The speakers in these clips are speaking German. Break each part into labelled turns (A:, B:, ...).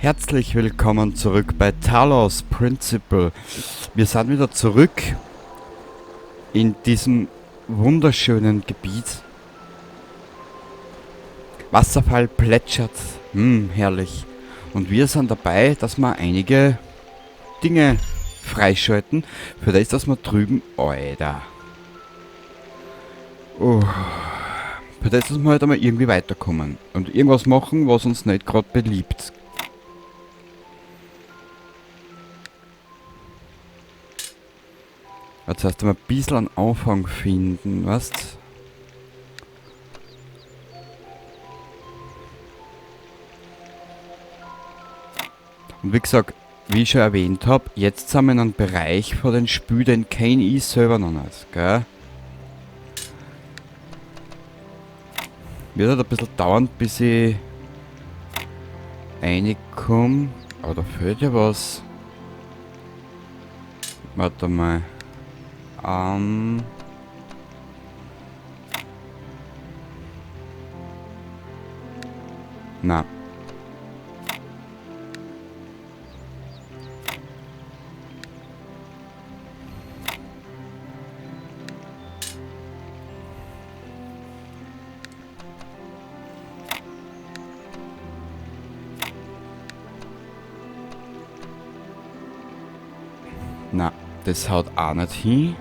A: Herzlich willkommen zurück bei Talos Principle. Wir sind wieder zurück in diesem wunderschönen Gebiet. Wasserfall plätschert, herrlich. Und wir sind dabei, dass wir einige Dinge freischalten, für das, dass wir drüben, Alter. Für das, dass wir halt einmal irgendwie weiterkommen und irgendwas machen, was uns nicht gerade beliebt. Jetzt heißt einmal ein bisschen einen Anfang finden, weißt? Und wie gesagt, wie ich schon erwähnt habe, jetzt sind wir in einem Bereich von den Spielen, den kenne ich selber noch nicht, gell? Wird halt ein bisschen dauern, bis ich reinkomme. Aber da fehlt ja was. Warte mal. Na. Na, das haut auch nicht hin.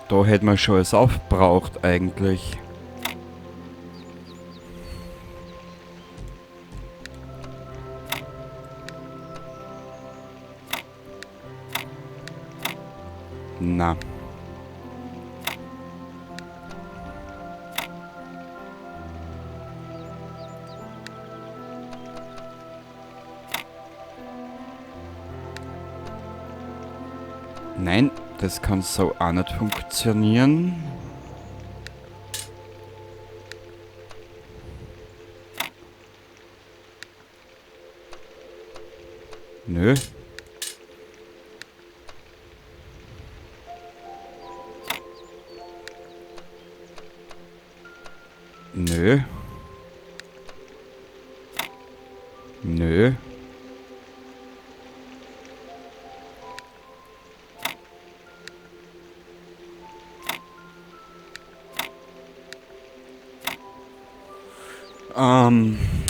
A: Da hätte man schon alles aufgebraucht eigentlich. Na. Nein, das kann so auch nicht funktionieren. Nö. Nö. Nö.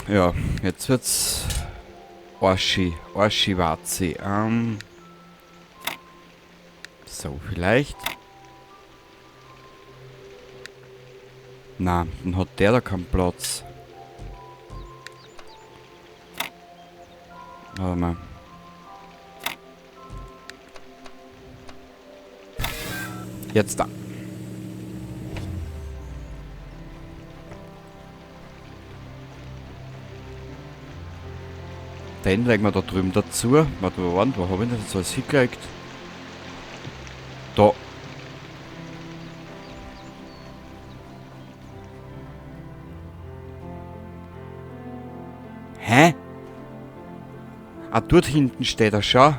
A: Ja, jetzt wird's Arschi-Wazi. So vielleicht. Na, dann hat der da keinen Platz. Warte mal. Jetzt da. Den legen wir da drüben dazu. Warte, wo habe ich das jetzt alles hingekriegt? Da. Hä? Ah, dort hinten steht er schon.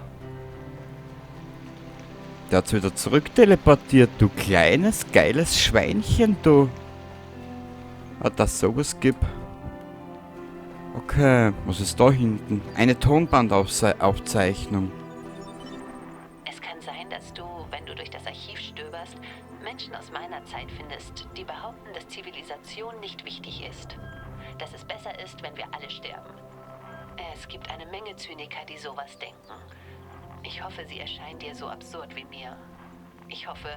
A: Der hat's wieder zurück teleportiert, du kleines, geiles Schweinchen, du. Ah, dass sowas gibt. Okay, was ist da hinten? Eine Tonbandaufzeichnung.
B: Es kann sein, dass du, wenn du durch das Archiv stöberst, Menschen aus meiner Zeit findest, die behaupten, dass Zivilisation nicht wichtig ist. Dass es besser ist, wenn wir alle sterben. Es gibt eine Menge Zyniker, die sowas denken. Ich hoffe, sie erscheinen dir so absurd wie mir. Ich hoffe,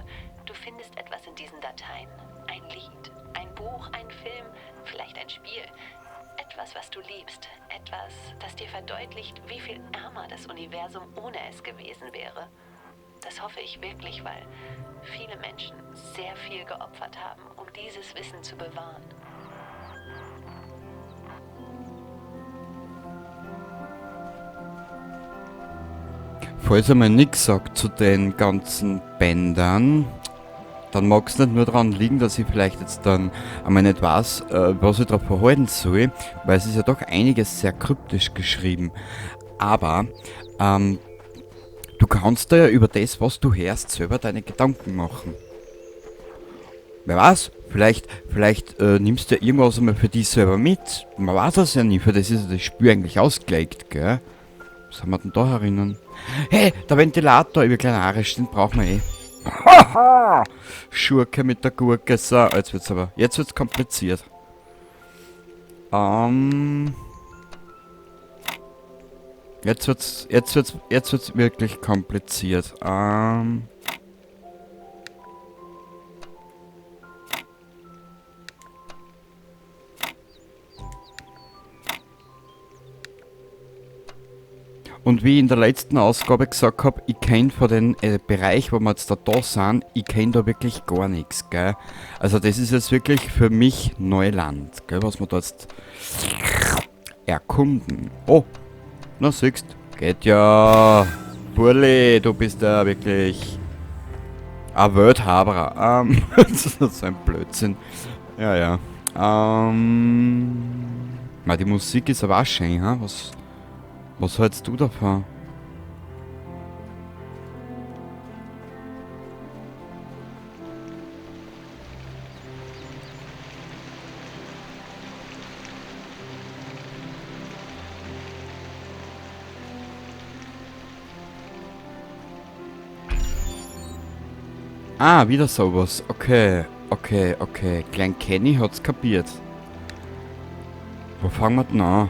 B: du findest etwas in diesen Dateien. Ein Lied, ein Buch, ein Film, vielleicht ein Spiel. Etwas, was du liebst. Etwas, das dir verdeutlicht, wie viel ärmer das Universum ohne es gewesen wäre. Das hoffe ich wirklich, weil viele Menschen sehr viel geopfert haben, um dieses Wissen zu bewahren.
A: Falls er mal nichts sagt zu den ganzen Bändern, dann mag es nicht nur daran liegen, dass ich vielleicht jetzt dann einmal nicht weiß, was ich darauf verhalten soll, weil es ist ja doch einiges sehr kryptisch geschrieben. Aber du kannst da ja über das, was du hörst, selber deine Gedanken machen. Wer weiß, vielleicht nimmst du ja irgendwas einmal für dich selber mit. Man weiß das ja nie, für das ist ja das Spiel eigentlich ausgelegt, gell? Was haben wir denn da herinnen? Hey, der Ventilator, über kleinen Arisch, den brauchen wir eh. Haha! Schurke mit der Gurke, so, jetzt wird's kompliziert. Jetzt wird's wirklich kompliziert. Und wie ich in der letzten Ausgabe gesagt habe, ich kenne von dem Bereich, wo wir jetzt da sind, ich kenne da wirklich gar nichts, gell. Also das ist jetzt wirklich für mich Neuland, gell, was wir da jetzt erkunden. Oh, na siehst, geht ja. Burli, du bist ja wirklich ein Welthaberer. Das ist so ein Blödsinn. Ja, ja. Die Musik ist aber auch schön, ha? Was hältst du davon? Ah, wieder sowas. Okay. Klein Kenny hat's kapiert. Wo fangen wir denn an?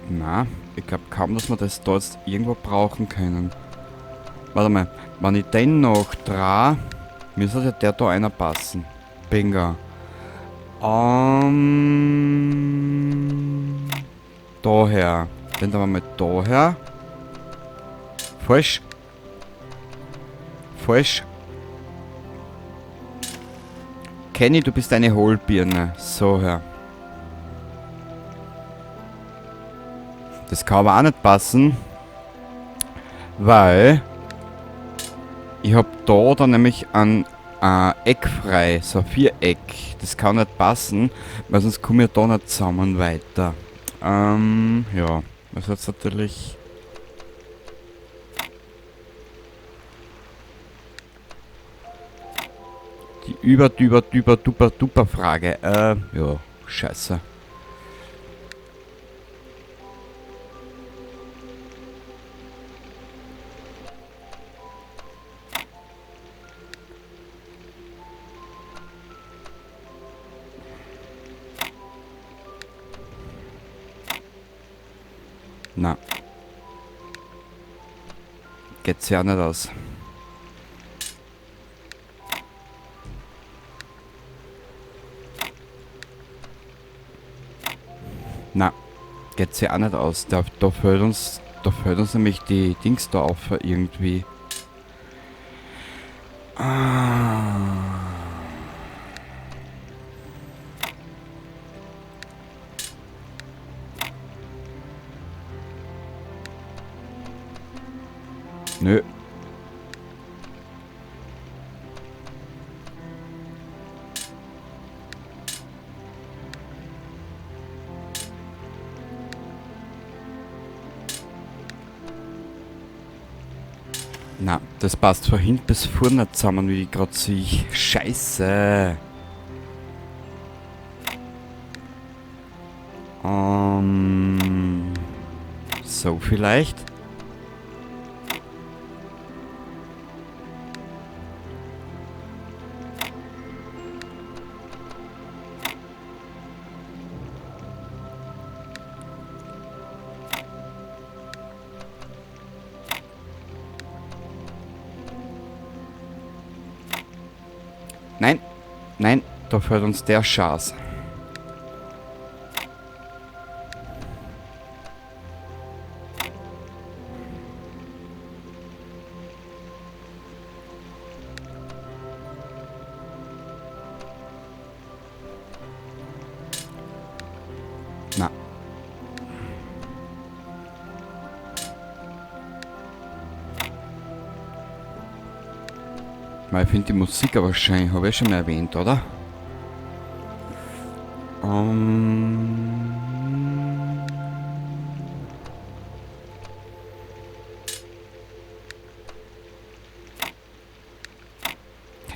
A: Na, ich glaube kaum, dass wir das da jetzt irgendwo brauchen können. Warte mal, wenn ich den noch dra, müsste ja der da einer passen. Bingo. Daher. Den da mal daher. Falsch. Kenny, du bist eine Hohlbirne. So her. Das kann aber auch nicht passen, weil ich habe da dann nämlich ein Eck frei, so ein Viereck. Das kann nicht passen, weil sonst kommen wir da nicht zusammen weiter. Ja, das ist jetzt natürlich... Die duper Frage. Ja, scheiße. Na. Geht's ja nicht aus. Na, geht's ja auch nicht aus. Da fällt uns nämlich die Dings da auf irgendwie. Nö. Na, das passt von hinten bis vorne zusammen, wie ich gerade sehe. Scheiße. So vielleicht. Nein, da fällt uns der Schaß. Ich finde die Musik aber schön, habe ich schon mal erwähnt, oder?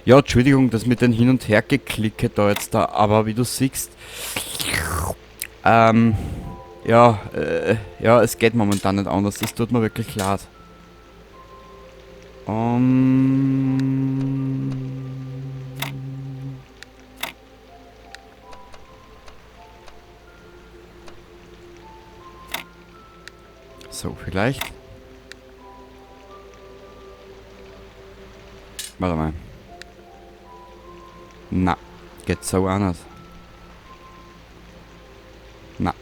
A: Ja, Entschuldigung, das mit den Hin- und Hergeklicke da jetzt da, aber wie du siehst, ähm, ja, es geht momentan nicht anders, das tut mir wirklich leid. So, vielleicht. Warte mal. Na, geht so auch nicht. Na.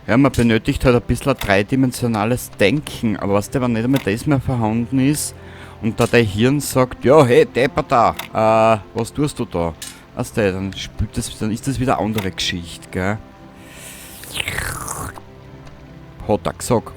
A: Ja, man benötigt halt ein bisschen ein dreidimensionales Denken, aber was der, wenn nicht einmal das mehr vorhanden ist und da dein Hirn sagt, ja, hey, Depper da, was tust du da? Weißt du, dann spielt das, dann ist das wieder eine andere Geschichte, gell? Hat er gesagt.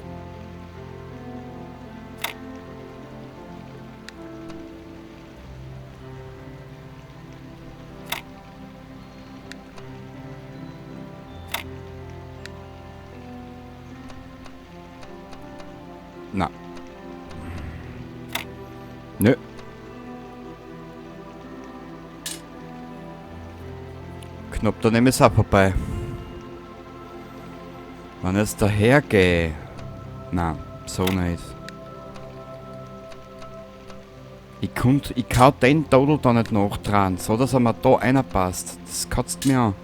A: Na. Nö. Knapp daneben ist auch vorbei. Wenn ich jetzt dahergehe. Nein, so nicht. Ich kann den Todel da nicht nachdrehen, so dass er mir da reinpasst. Das kotzt mir an.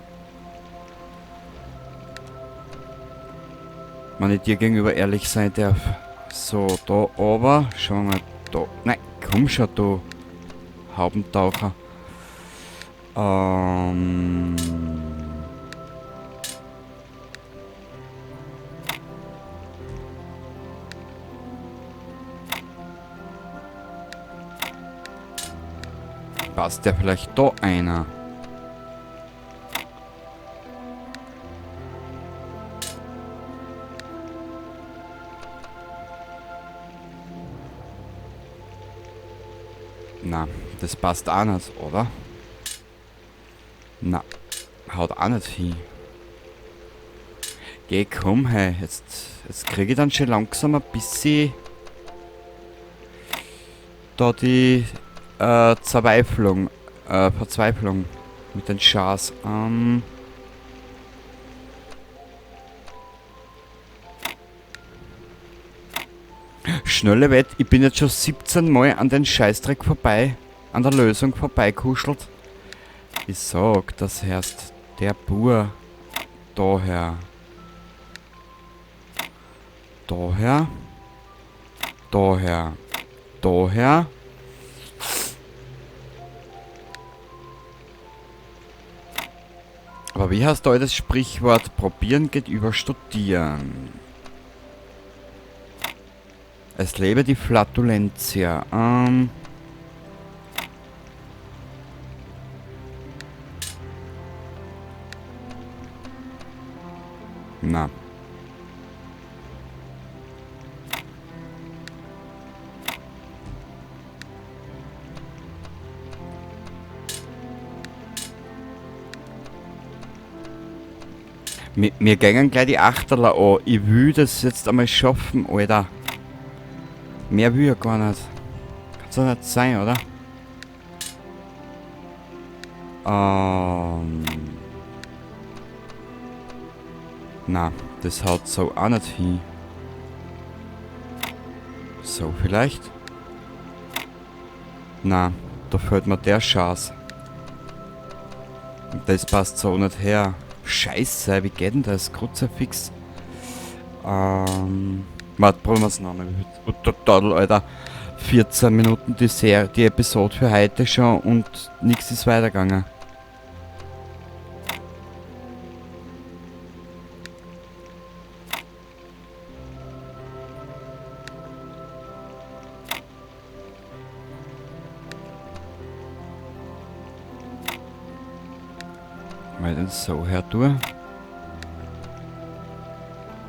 A: Wenn ich dir gegenüber ehrlich sein darf. So, da aber, schauen wir mal da. Nein, komm schon, du Haubentaucher. Ähm. Passt der vielleicht da einer? Na, das passt auch nicht, oder? Na, haut auch nicht hin. Geh, komm, hey, jetzt kriege ich dann schon langsam ein bisschen da die Verzweiflung mit den Schars. Schnelle Wett, ich bin jetzt schon 17 Mal an den Scheißdreck vorbei, an der Lösung vorbeikuschelt. Ich sag, das heißt, der Bur daher, daher, daher, daher. Aber wie heißt da das Sprichwort? Probieren geht über Studieren. Es lebe die Flatulentia. Na. Wir gehen gleich die Achterler an. Ich will das jetzt einmal schaffen, Alter. Mehr will ich gar nicht. Kann's doch nicht sein, oder? Na, das haut so auch nicht hin. So vielleicht? Na, da fällt mir der Schatz. Und das passt so nicht her. Scheiße, wie geht denn das? Kruzifix. Warte, probieren wir's nochmal. Total, Alter. 14 Minuten die Episode für heute schon und nichts ist weitergegangen. Mal den so her tue.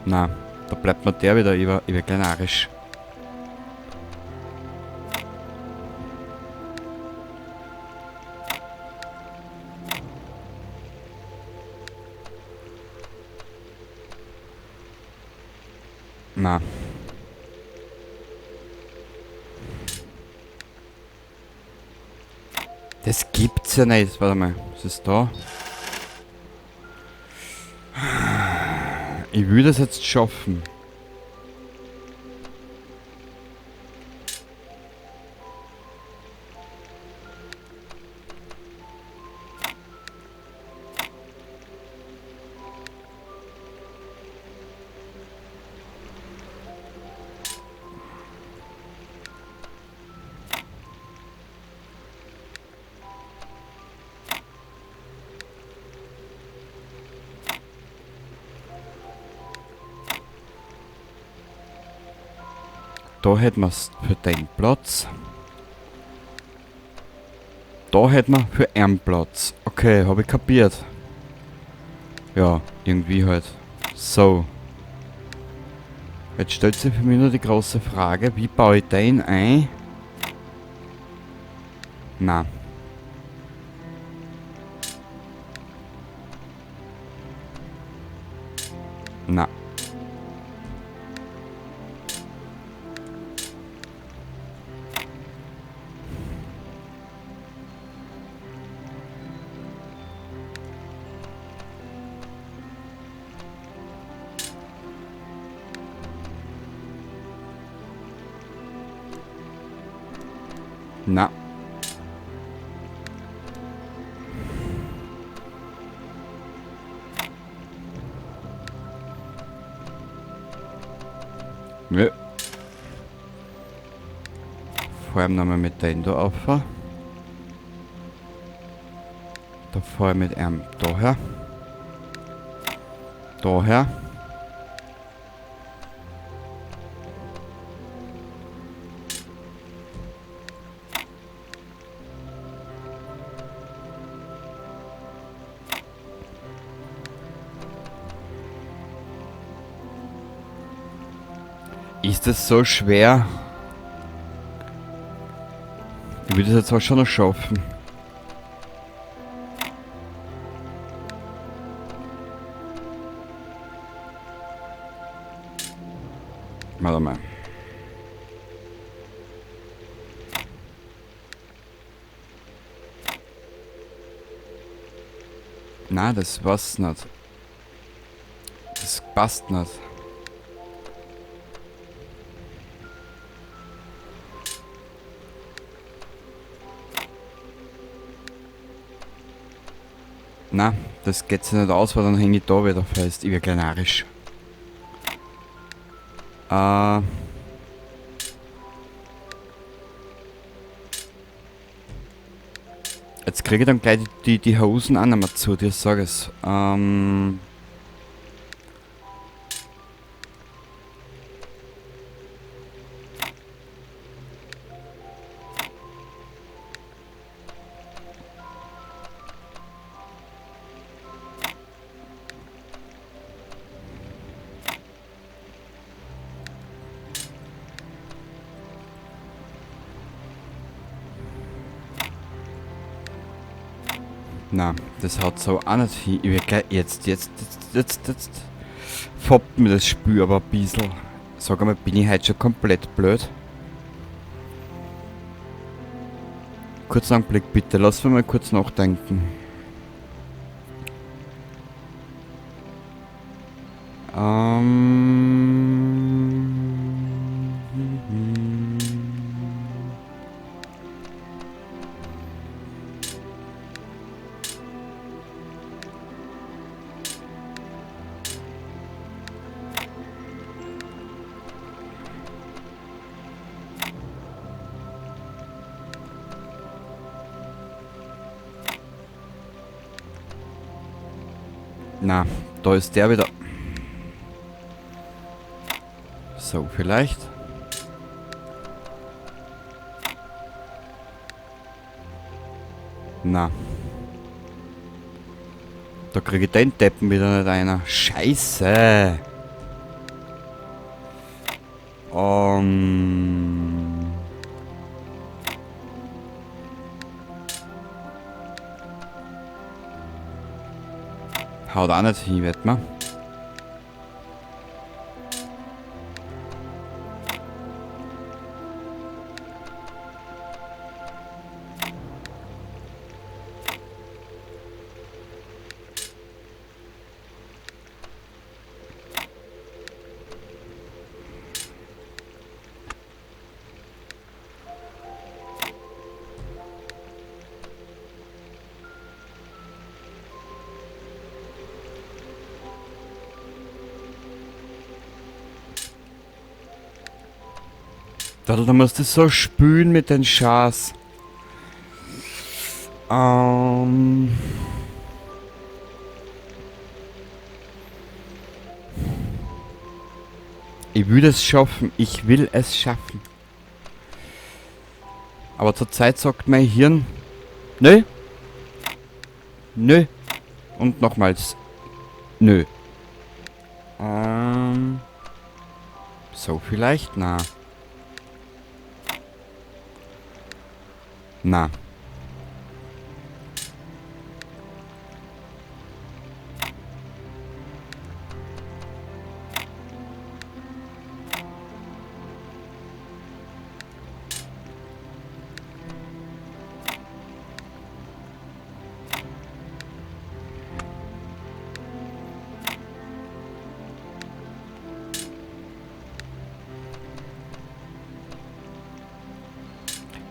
A: Na, da bleibt mir der wieder über gleich narrisch. Na. Das gibt's ja nicht. Warte mal, was ist da? Ich will das jetzt schaffen. Da hätten wir es für den Platz. Da hätten wir für einen Platz. Okay, habe ich kapiert. Ja, irgendwie halt. So. Jetzt stellt sich für mich nur die große Frage, wie baue ich den ein? Na. Na. Na. Nö. Vor allem nochmal mit den da auf. Da fahre ich mit einem daher. Daher. Ist das so schwer? Ich würde das jetzt auch schon noch schaffen. Warte mal. Na, das passt nicht. Das passt nicht. Na, das geht sich nicht aus, weil dann hänge ich da wieder fest. Ich werde gleich narrisch. Jetzt kriege ich dann gleich die Hosen auch nicht mehr zu, dir sag es. Na, das haut so auch nicht hin. Ich will gleich jetzt foppt mir das Spiel aber ein bisschen. Sag einmal, bin ich heute schon komplett blöd? Kurzen Augenblick bitte, lass mich mal kurz nachdenken. Na, da ist der wieder. So, vielleicht. Na. Da kriege ich den Deppen wieder nicht einer. Scheiße. Haut auch nicht hin, wird man. Da musst du so spülen mit den Schaß. Ich will es schaffen. Ich will es schaffen. Aber zurzeit sagt mein Hirn, nö. Nö. Und nochmals, nö. So vielleicht? Na. Na.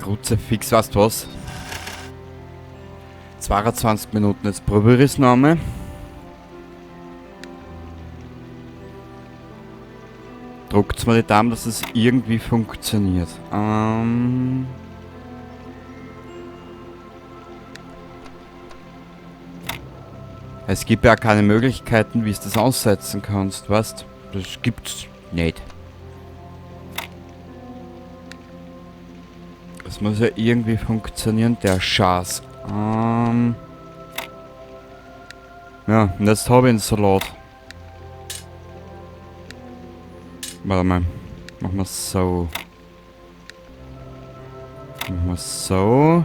A: Kruzifix, weißt du was? 22 Minuten, jetzt probiere ich es nochmal. Druckt mir die Daumen, dass es irgendwie funktioniert. Es gibt ja keine Möglichkeiten, wie du das aussetzen kannst, weißt? Das gibt's nicht. Das muss ja irgendwie funktionieren, der Schaß. Ja, und jetzt habe ich einen Salat. Warte mal. Machen wir so. Machen wir so.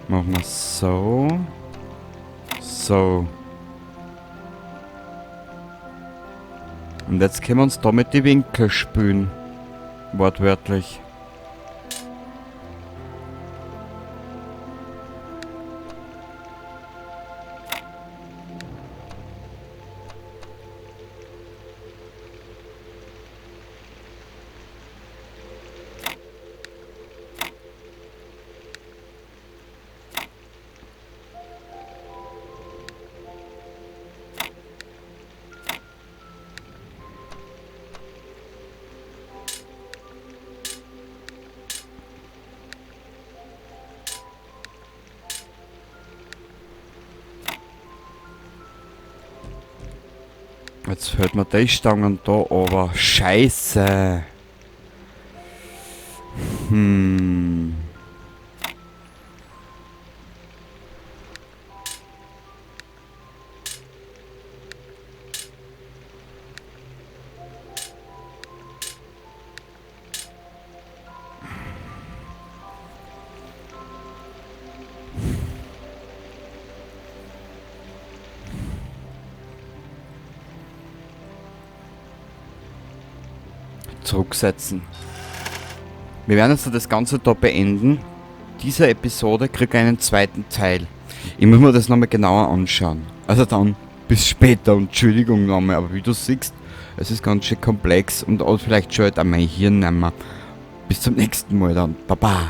A: Machen wir so. So. Und jetzt können wir uns damit die Winkel spülen. Wortwörtlich. Jetzt fällt mir die Stangen da, aber scheiße. Zurücksetzen. Wir werden jetzt das Ganze da beenden. Diese Episode kriegt einen zweiten Teil. Ich muss mir das nochmal genauer anschauen. Also dann, bis später und Entschuldigung nochmal, aber wie du siehst, es ist ganz schön komplex und auch vielleicht schon halt an mein Hirn nehmen. Bis zum nächsten Mal dann. Baba.